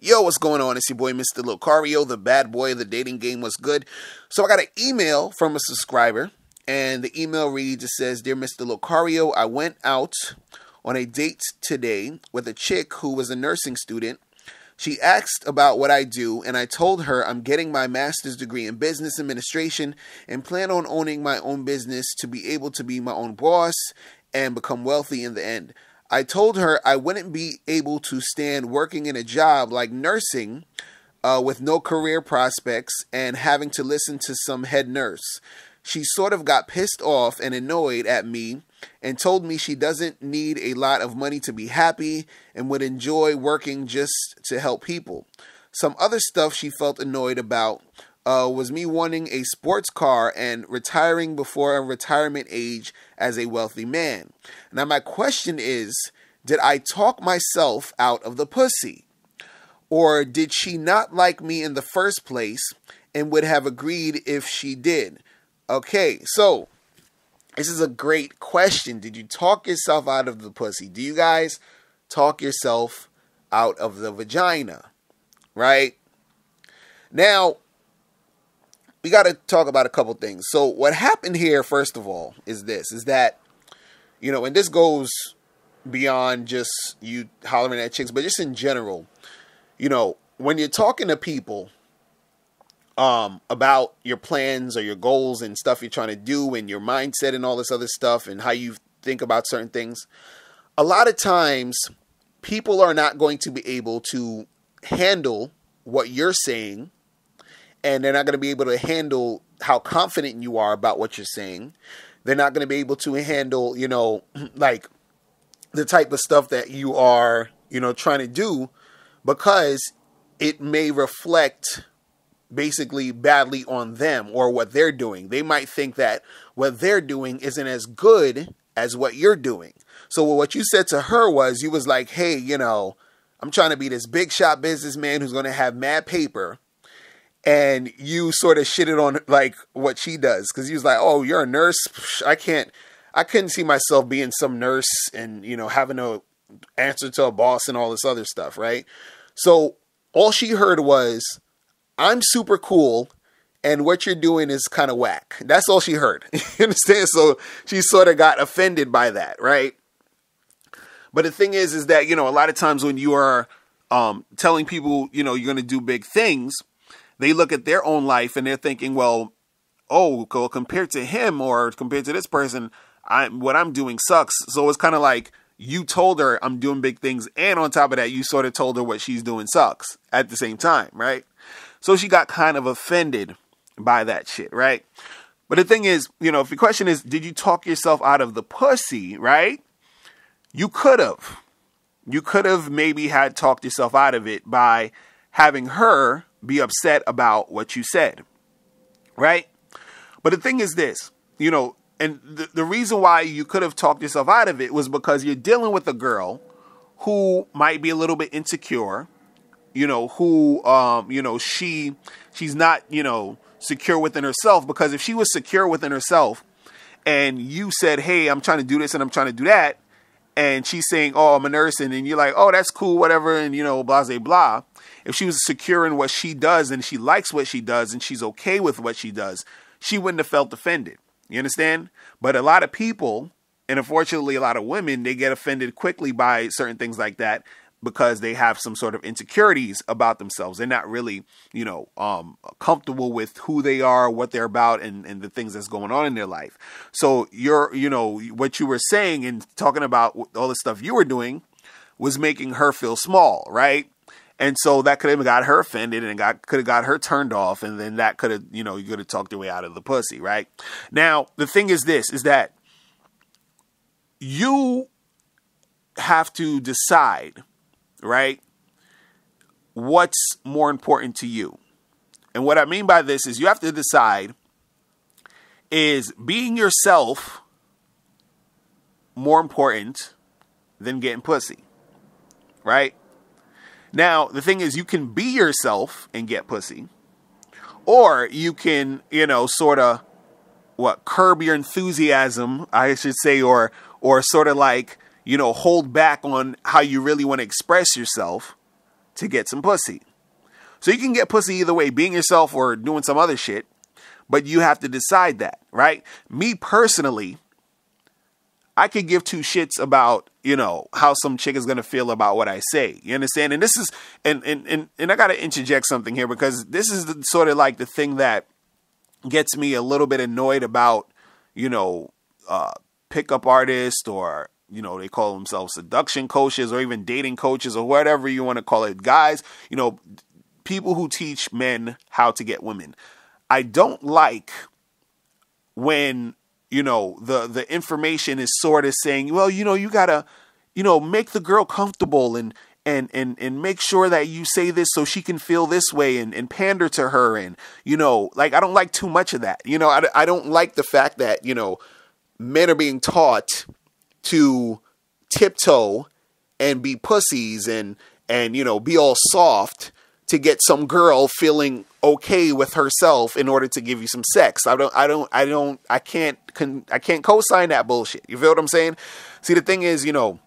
Yo, what's going on? It's your boy, Mr. Locario, the bad boy of the dating game. What's good? So I got an email from a subscriber, and the email reads, it says, Dear Mr. Locario, I went out on a date today with a chick who was a nursing student. She asked about what I do, and I told her I'm getting my master's degree in business administration and plan on owning my own business to be able to be my own boss and become wealthy in the end. I told her I wouldn't be able to stand working in a job like nursing with no career prospects and having to listen to some head nurse. She sort of got pissed off and annoyed at me and told me she doesn't need a lot of money to be happy and would enjoy working just to help people. Some other stuff she felt annoyed about was me wanting a sports car and retiring before a retirement age as a wealthy man. Now my question is, did I talk myself out of the pussy? Or did she not like me in the first place and would have agreed if she did? Okay, so this is a great question. Did you talk yourself out of the pussy? Do you guys talk yourself out of the vagina? Right? Now, we got to talk about a couple things. So what happened here, first of all, is that, and this goes beyond just you hollering at chicks, but just in general, when you're talking to people about your plans or your goals and stuff you're trying to do and your mindset and all this other stuff and how you think about certain things, a lot of times people are not going to be able to handle what you're saying, and they're not going to be able to handle how confident you are about what you're saying. They're not going to be able to handle, like the type of stuff that you are, trying to do, because it may reflect basically badly on them or what they're doing. They might think that what they're doing isn't as good as what you're doing. So what you said to her was, you was like, hey, I'm trying to be this big shot businessman who's going to have mad paper. And you sort of shitted on like what she does, because he was like, "Oh, you're a nurse. I couldn't see myself being some nurse and having to answer to a boss and all this other stuff, right?" So all she heard was, "I'm super cool, and what you're doing is kind of whack." That's all she heard. You understand? So she sort of got offended by that, right? But the thing is that a lot of times when you are telling people you're going to do big things, they look at their own life and they're thinking, well, compared to him or compared to this person, what I'm doing sucks. So it's kind of like you told her I'm doing big things, and on top of that, you sort of told her what she's doing sucks at the same time, right? So she got kind of offended by that shit, right? But the thing is, if your question is, did you talk yourself out of the pussy, right? You could have. You could have maybe had talked yourself out of it by having her be upset about what you said, right? But the thing is this, and the reason why you could have talked yourself out of it was because you're dealing with a girl who might be a little bit insecure, she's not, secure within herself. Because if she was secure within herself and you said, hey, I'm trying to do this and I'm trying to do that, and she's saying, oh, I'm a nurse, and then you're like, oh, that's cool, whatever, and blah, blah, blah. If she was secure in what she does and she likes what she does and she's okay with what she does, she wouldn't have felt offended. You understand? But a lot of people, and unfortunately a lot of women, they get offended quickly by certain things like that because they have some sort of insecurities about themselves. They're not really, comfortable with who they are, what they're about, and the things that's going on in their life. So what you were saying and talking about all the stuff you were doing was making her feel small, right? And so that could have got her offended and could have got her turned off. And then that could have, you could have talked your way out of the pussy, right? Now, the thing is that you have to decide, right, what's more important to you. And what I mean by this is you have to decide, is being yourself more important than getting pussy, right? Now, the thing is, you can be yourself and get pussy, or you can, sort of curb your enthusiasm, I should say, or sort of like, hold back on how you really want to express yourself to get some pussy. So you can get pussy either way, being yourself or doing some other shit, but you have to decide that, right? Me personally, I could give two shits about, how some chick is going to feel about what I say. You understand? And this is, and I got to interject something here, because this is sort of like the thing that gets me a little bit annoyed about, pickup artists, or, they call themselves seduction coaches, or even dating coaches, or whatever you want to call it. Guys, people who teach men how to get women. I don't like when, the information is sort of saying, well, you gotta, make the girl comfortable and make sure that you say this so she can feel this way, and pander to her. And, I don't like too much of that. I don't like the fact that, men are being taught to tiptoe and be pussies and be all soft to get some girl feeling okay with herself in order to give you some sex. I can't co-sign that bullshit. You feel what I'm saying? See, the thing is, a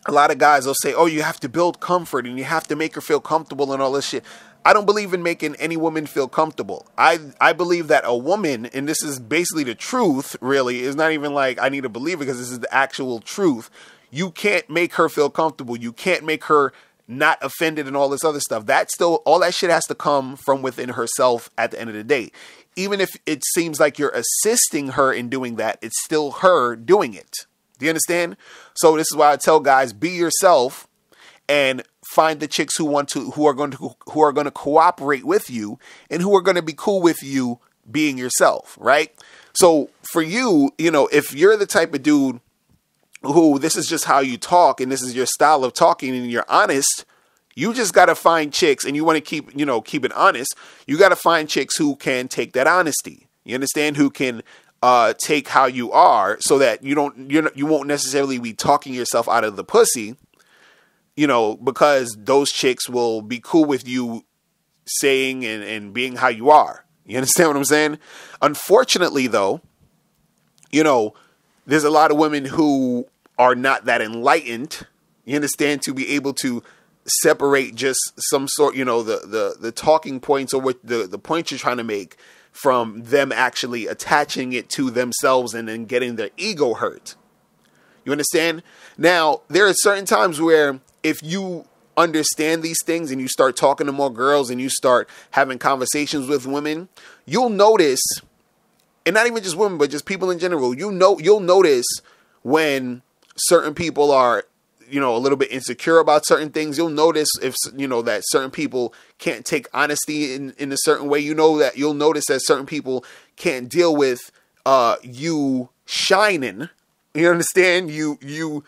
lot of guys will say, oh, you have to build comfort and you have to make her feel comfortable and all this shit. I don't believe in making any woman feel comfortable. I believe that a woman, and this is basically the truth, really, is not even like I need to believe it, because this is the actual truth. You can't make her feel comfortable. You can't make her not offended and all this other stuff. All that shit has to come from within herself at the end of the day. Even if it seems like you're assisting her in doing that, it's still her doing it. Do you understand? So this is why I tell guys, be yourself and find the chicks who are going to cooperate with you and who are going to be cool with you being yourself, right? So for you, if you're the type of dude who this is just how you talk and this is your style of talking and you're honest, you just got to find chicks, and you want to keep it honest. You got to find chicks who can take that honesty. You understand? Who can take how you are, so that you won't necessarily be talking yourself out of the pussy, because those chicks will be cool with you saying and being how you are. You understand what I'm saying? Unfortunately, though, there's a lot of women who are not that enlightened, you understand, to be able to separate just some sort, the talking points or what the points you're trying to make from them actually attaching it to themselves and then getting their ego hurt. You understand? Now, there are certain times where if you understand these things and you start talking to more girls and you start having conversations with women, you'll notice, and not even just women, but just people in general, you'll notice when certain people are, a little bit insecure about certain things. You'll notice if, that certain people can't take honesty in a certain way. You'll notice that certain people can't deal with you shining. You understand? You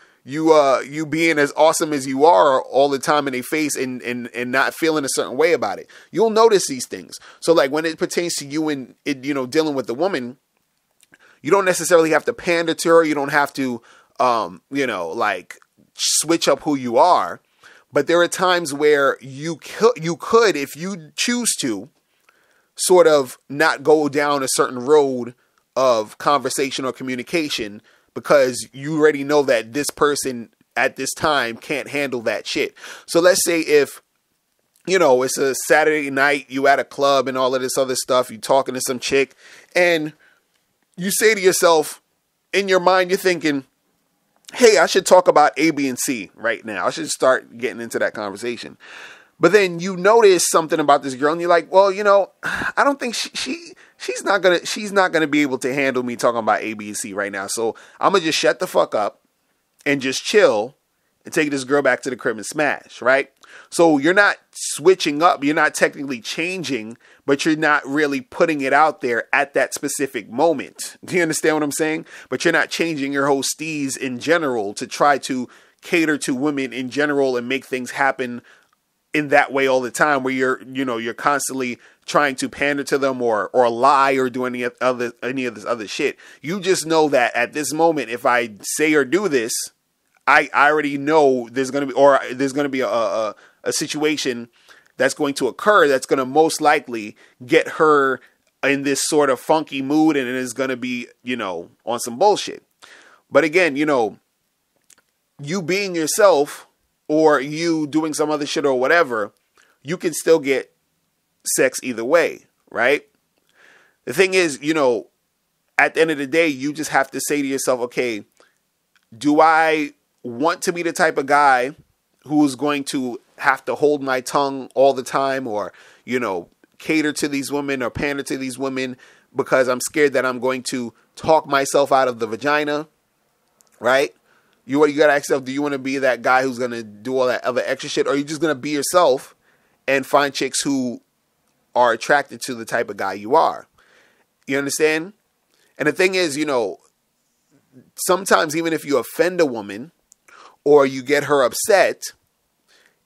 being as awesome as you are all the time in their face and not feeling a certain way about it. You'll notice these things. So like when it pertains to you and dealing with the woman, you don't necessarily have to pander to her. You don't have to, switch up who you are. But there are times where you could, if you choose to, sort of not go down a certain road of conversation or communication, because you already know that this person at this time can't handle that shit. So let's say if, it's a Saturday night, you at a club and all of this other stuff, you talking to some chick, and you say to yourself, in your mind, you're thinking, hey, I should talk about A, B, and C right now. I should start getting into that conversation. But then you notice something about this girl and you're like, well, I don't think she's not gonna be able to handle me talking about A, B, and C right now. So I'm gonna just shut the fuck up and just chill and take this girl back to the crib and smash, right? So you're not switching up, you're not technically changing, but you're not really putting it out there at that specific moment. Do you understand what I'm saying? But you're not changing your whole steez in general to try to cater to women in general and make things happen in that way all the time, where you're constantly trying to pander to them or lie or do any of this other shit. You just know that at this moment, if I say or do this, I already know there's going to be a situation that's going to occur that's going to most likely get her in this sort of funky mood, and it is going to be, on some bullshit. But again, you being yourself, or you doing some other shit or whatever, you can still get sex either way, right? The thing is, you know, at the end of the day, you just have to say to yourself, okay, do I want to be the type of guy who's going to have to hold my tongue all the time, or, you know, cater to these women or pander to these women because I'm scared that I'm going to talk myself out of the vagina, right? You got to ask yourself, do you want to be that guy who's going to do all that other extra shit, or are you just going to be yourself and find chicks who are attracted to the type of guy you are? You understand? And the thing is, you know, sometimes even if you offend a woman or you get her upset,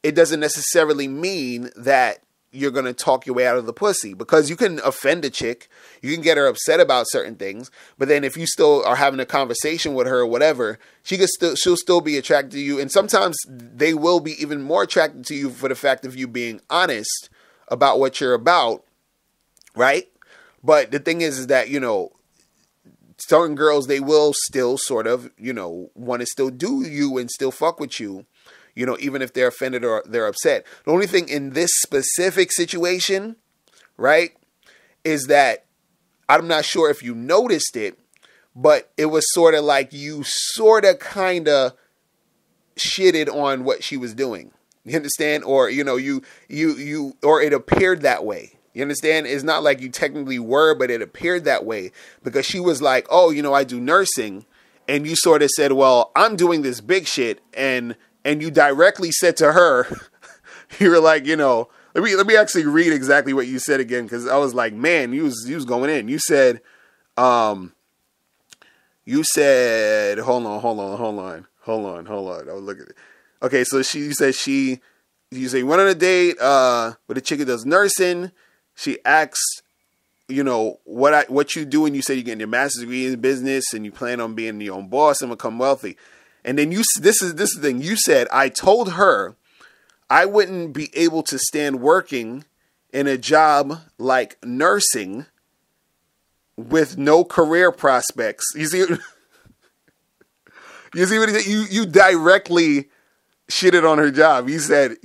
it doesn't necessarily mean that you're going to talk your way out of the pussy, because you can offend a chick, you can get her upset about certain things, but then if you still are having a conversation with her or whatever, she'll still be attracted to you. And sometimes they will be even more attracted to you for the fact of you being honest about what you're about, right? But the thing is that, you know, certain girls, they will still sort of, you know, want to still do you and still fuck with you, you know, even if they're offended or they're upset. The only thing in this specific situation, right, is that I'm not sure if you noticed it, but it was sort of like you sort of kind of shitted on what she was doing. You understand? Or, you know, or it appeared that way. You understand? It's not like you technically were, but it appeared that way because she was like, oh, you know, I do nursing. And you sort of said, well, I'm doing this big shit. And you directly said to her, you were like, you know, let me actually read exactly what you said again. Cause I was like, man, you was going in. You said, hold on. I was looking at it. Okay. So you say you went on a date, with a chick who does nursing. She asked, you know, what you do, and you said you're getting your master's degree in business and you plan on being your own boss and become wealthy. And then this is the thing. You said, I told her I wouldn't be able to stand working in a job like nursing with no career prospects. You see what he said? You directly shitted on her job. You said,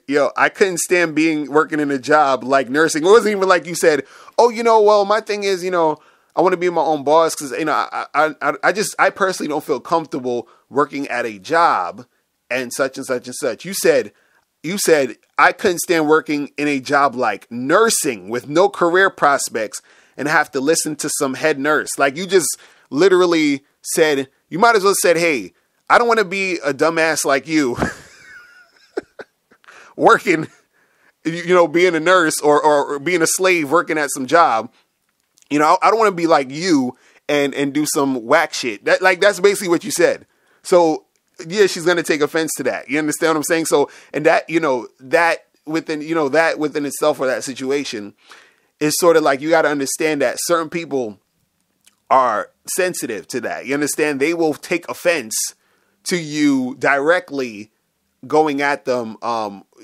yo, I couldn't stand working in a job like nursing. It wasn't even like you said, oh, you know, well, my thing is, you know, I want to be my own boss because, you know, I personally don't feel comfortable working at a job and such and such and such. You said I couldn't stand working in a job like nursing with no career prospects and have to listen to some head nurse. Like, you just literally said, you might as well said, hey, I don't want to be a dumbass like you working, you know, being a nurse or being a slave working at some job. You know, I don't want to be like you and do some whack shit. That's basically what you said. So yeah, she's going to take offense to that. You understand what I'm saying? So, and that, you know, that within itself or that situation is sort of like, you got to understand that certain people are sensitive to that. You understand? They will take offense to you directly going at them,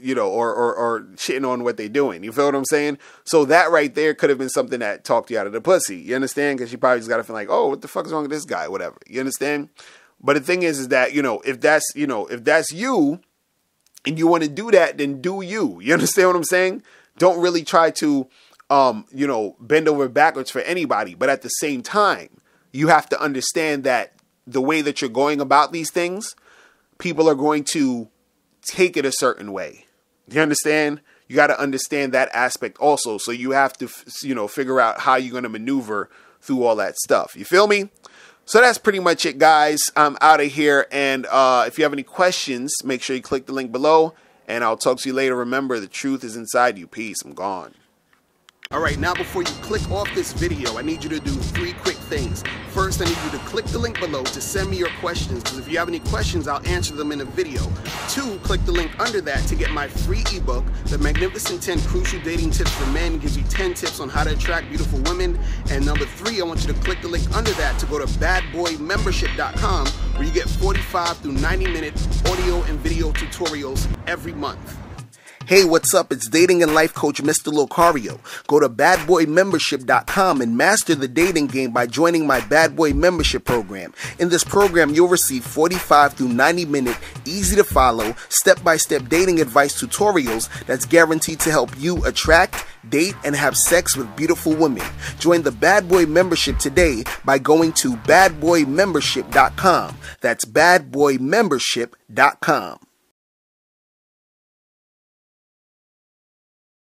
you know, or shitting on what they're doing. You feel what I'm saying? So that right there could have been something that talked you out of the pussy. You understand? Because you probably just got to feel like, oh, what the fuck is wrong with this guy? Whatever. You understand? But the thing is that, you know, if that's you and you want to do that, then do you. You understand what I'm saying? Don't really try to, you know, bend over backwards for anybody. But at the same time, you have to understand that the way that you're going about these things, people are going to take it a certain way. Do you understand? You got to understand that aspect also. So you have to, you know, figure out how you're going to maneuver through all that stuff. You feel me? So that's pretty much it, guys. I'm out of here. And if you have any questions, make sure you click the link below. And I'll talk to you later. Remember, the truth is inside you. Peace. I'm gone. All right, now before you click off this video, I need you to do 3 quick things. First, I need you to click the link below to send me your questions, because if you have any questions, I'll answer them in a video. 2, click the link under that to get my free ebook, The Magnificent 10 Crucial Dating Tips for Men. Gives you 10 tips on how to attract beautiful women. And number 3, I want you to click the link under that to go to badboymembership.com, where you get 45 through 90-minute audio and video tutorials every month. Hey, what's up? It's dating and life coach Mr. Locario. Go to badboymembership.com and master the dating game by joining my Bad Boy Membership program. In this program, you'll receive 45 through 90-minute, easy-to-follow, step-by-step dating advice tutorials that's guaranteed to help you attract, date, and have sex with beautiful women. Join the Bad Boy Membership today by going to badboymembership.com. That's badboymembership.com.